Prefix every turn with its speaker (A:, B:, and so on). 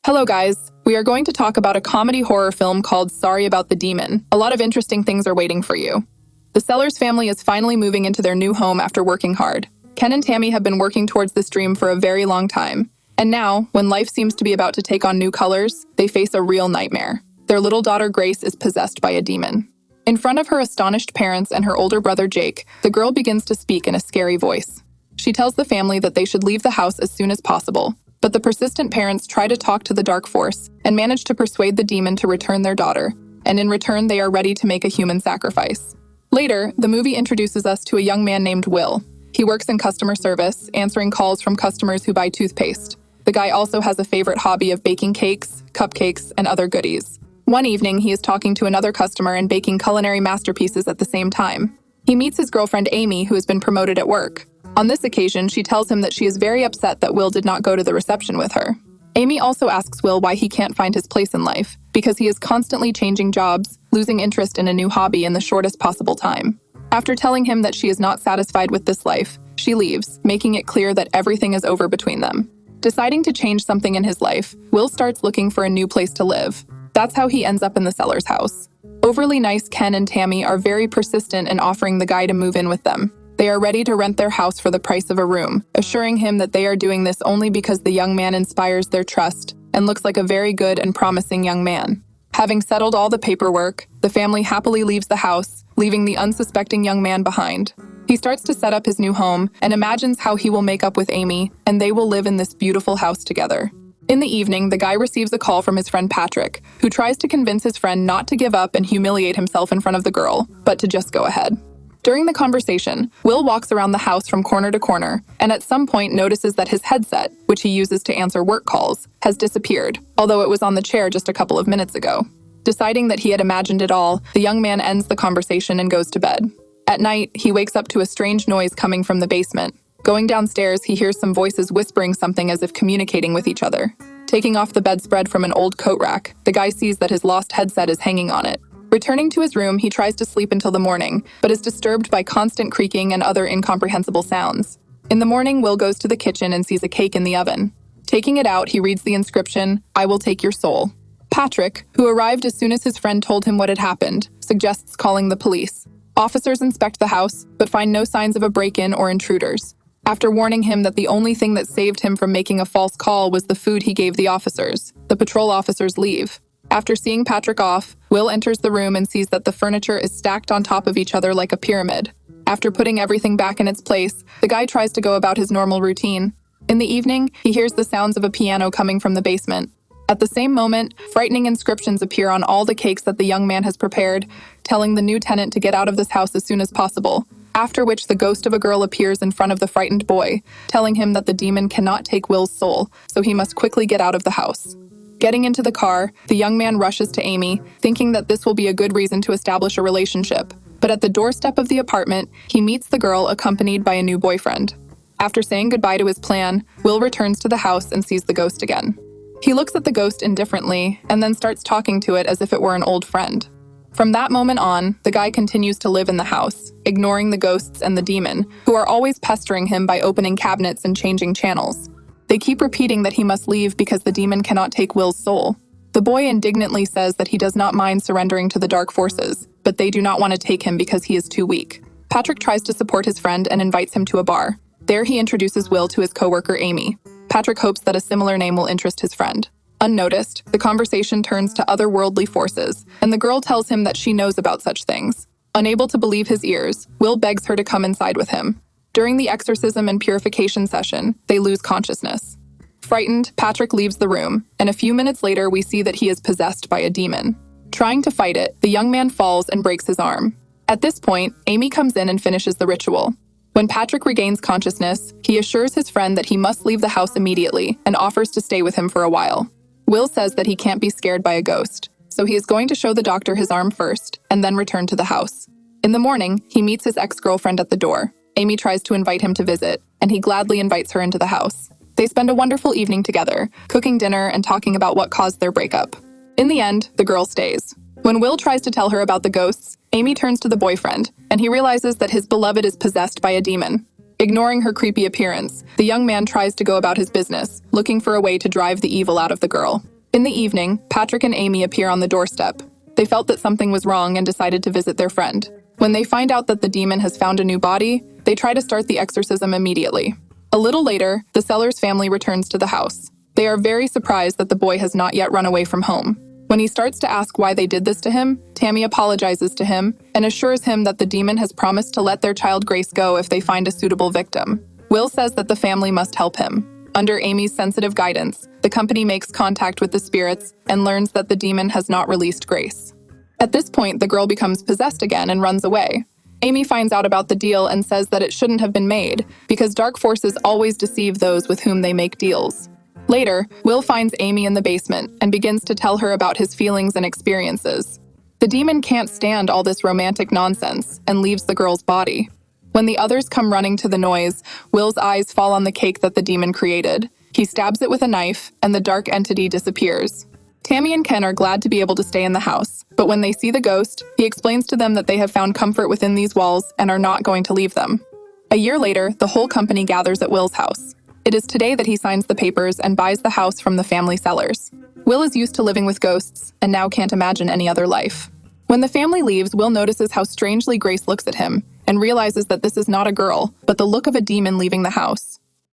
A: Hello guys, we are going to talk about a comedy horror film called Sorry About the Demon. A lot of interesting things are waiting for you. The Sellers family is finally moving into their new home after working hard. Ken and Tammy have been working towards this dream for a very long time. And now, when life seems to be about to take on new colors, they face a real nightmare. Their little daughter Grace is possessed by a demon. In front of her astonished parents and her older brother Jake, the girl begins to speak in a scary voice. She tells the family that they should leave the house as soon as possible. But the persistent parents try to talk to the dark force and manage to persuade the demon to return their daughter, and in return they are ready to make a human sacrifice. Later, the movie introduces us to a young man named Will. He works in customer service, answering calls from customers who buy toothpaste. The guy also has a favorite hobby of baking cakes, cupcakes, and other goodies. One evening, he is talking to another customer and baking culinary masterpieces at the same time. He meets his girlfriend Amy, who has been promoted at work. On this occasion, she tells him that she is very upset that Will did not go to the reception with her. Amy also asks Will why he can't find his place in life, because he is constantly changing jobs, losing interest in a new hobby in the shortest possible time. After telling him that she is not satisfied with this life, she leaves, making it clear that everything is over between them. Deciding to change something in his life, Will starts looking for a new place to live. That's how he ends up in the Sellers house. Overly nice Ken and Tammy are very persistent in offering the guy to move in with them. They are ready to rent their house for the price of a room, assuring him that they are doing this only because the young man inspires their trust and looks like a very good and promising young man. Having settled all the paperwork, the family happily leaves the house, leaving the unsuspecting young man behind. He starts to set up his new home and imagines how he will make up with Amy, and they will live in this beautiful house together. In the evening, the guy receives a call from his friend Patrick, who tries to convince his friend not to give up and humiliate himself in front of the girl, but to just go ahead. During the conversation, Will walks around the house from corner to corner, and at some point notices that his headset, which he uses to answer work calls, has disappeared, although it was on the chair just a couple of minutes ago. Deciding that he had imagined it all, the young man ends the conversation and goes to bed. At night, he wakes up to a strange noise coming from the basement. Going downstairs, he hears some voices whispering something as if communicating with each other. Taking off the bedspread from an old coat rack, the guy sees that his lost headset is hanging on it. Returning to his room, he tries to sleep until the morning, but is disturbed by constant creaking and other incomprehensible sounds. In the morning, Will goes to the kitchen and sees a cake in the oven. Taking it out, he reads the inscription, "I will take your soul." Patrick, who arrived as soon as his friend told him what had happened, suggests calling the police. Officers inspect the house, but find no signs of a break-in or intruders. After warning him that the only thing that saved him from making a false call was the food he gave the officers, the patrol officers leave. After seeing Patrick off, Will enters the room and sees that the furniture is stacked on top of each other like a pyramid. After putting everything back in its place, the guy tries to go about his normal routine. In the evening, he hears the sounds of a piano coming from the basement. At the same moment, frightening inscriptions appear on all the cakes that the young man has prepared, telling the new tenant to get out of this house as soon as possible. After which the ghost of a girl appears in front of the frightened boy, telling him that the demon cannot take Will's soul, so he must quickly get out of the house. Getting into the car, the young man rushes to Amy, thinking that this will be a good reason to establish a relationship. But at the doorstep of the apartment, he meets the girl accompanied by a new boyfriend. After saying goodbye to his plan, Will returns to the house and sees the ghost again. He looks at the ghost indifferently and then starts talking to it as if it were an old friend. From that moment on, the guy continues to live in the house, ignoring the ghosts and the demon, who are always pestering him by opening cabinets and changing channels. They keep repeating that he must leave because the demon cannot take Will's soul. The boy indignantly says that he does not mind surrendering to the dark forces, but they do not want to take him because he is too weak. Patrick tries to support his friend and invites him to a bar. There he introduces Will to his coworker Amy. Patrick hopes that a similar name will interest his friend. Unnoticed, the conversation turns to otherworldly forces, and the girl tells him that she knows about such things. Unable to believe his ears, Will begs her to come inside with him. During the exorcism and purification session, they lose consciousness. Frightened, Patrick leaves the room, and a few minutes later we see that he is possessed by a demon. Trying to fight it, the young man falls and breaks his arm. At this point, Amy comes in and finishes the ritual. When Patrick regains consciousness, he assures his friend that he must leave the house immediately and offers to stay with him for a while. Will says that he can't be scared by a ghost, so he is going to show the doctor his arm first and then return to the house. In the morning, he meets his ex-girlfriend at the door. Amy tries to invite him to visit, and he gladly invites her into the house. They spend a wonderful evening together, cooking dinner and talking about what caused their breakup. In the end, the girl stays. When Will tries to tell her about the ghosts, Amy turns to the boyfriend, and he realizes that his beloved is possessed by a demon. Ignoring her creepy appearance, the young man tries to go about his business, looking for a way to drive the evil out of the girl. In the evening, Patrick and Amy appear on the doorstep. They felt that something was wrong and decided to visit their friend. When they find out that the demon has found a new body, they try to start the exorcism immediately. A little later, the Sellers family returns to the house. They are very surprised that the boy has not yet run away from home. When he starts to ask why they did this to him, Tammy apologizes to him and assures him that the demon has promised to let their child Grace go if they find a suitable victim. Will says that the family must help him. Under Amy's sensitive guidance, the company makes contact with the spirits and learns that the demon has not released Grace. At this point, the girl becomes possessed again and runs away. Amy finds out about the deal and says that it shouldn't have been made, because dark forces always deceive those with whom they make deals. Later, Will finds Amy in the basement and begins to tell her about his feelings and experiences. The demon can't stand all this romantic nonsense and leaves the girl's body. When the others come running to the noise, Will's eyes fall on the cake that the demon created. He stabs it with a knife, and the dark entity disappears. Tammy and Ken are glad to be able to stay in the house, but when they see the ghost, he explains to them that they have found comfort within these walls and are not going to leave them. A year later, the whole company gathers at Will's house. It is today that he signs the papers and buys the house from the family Sellers. Will is used to living with ghosts and now can't imagine any other life. When the family leaves, Will notices how strangely Grace looks at him and realizes that this is not a girl, but the look of a demon leaving the house.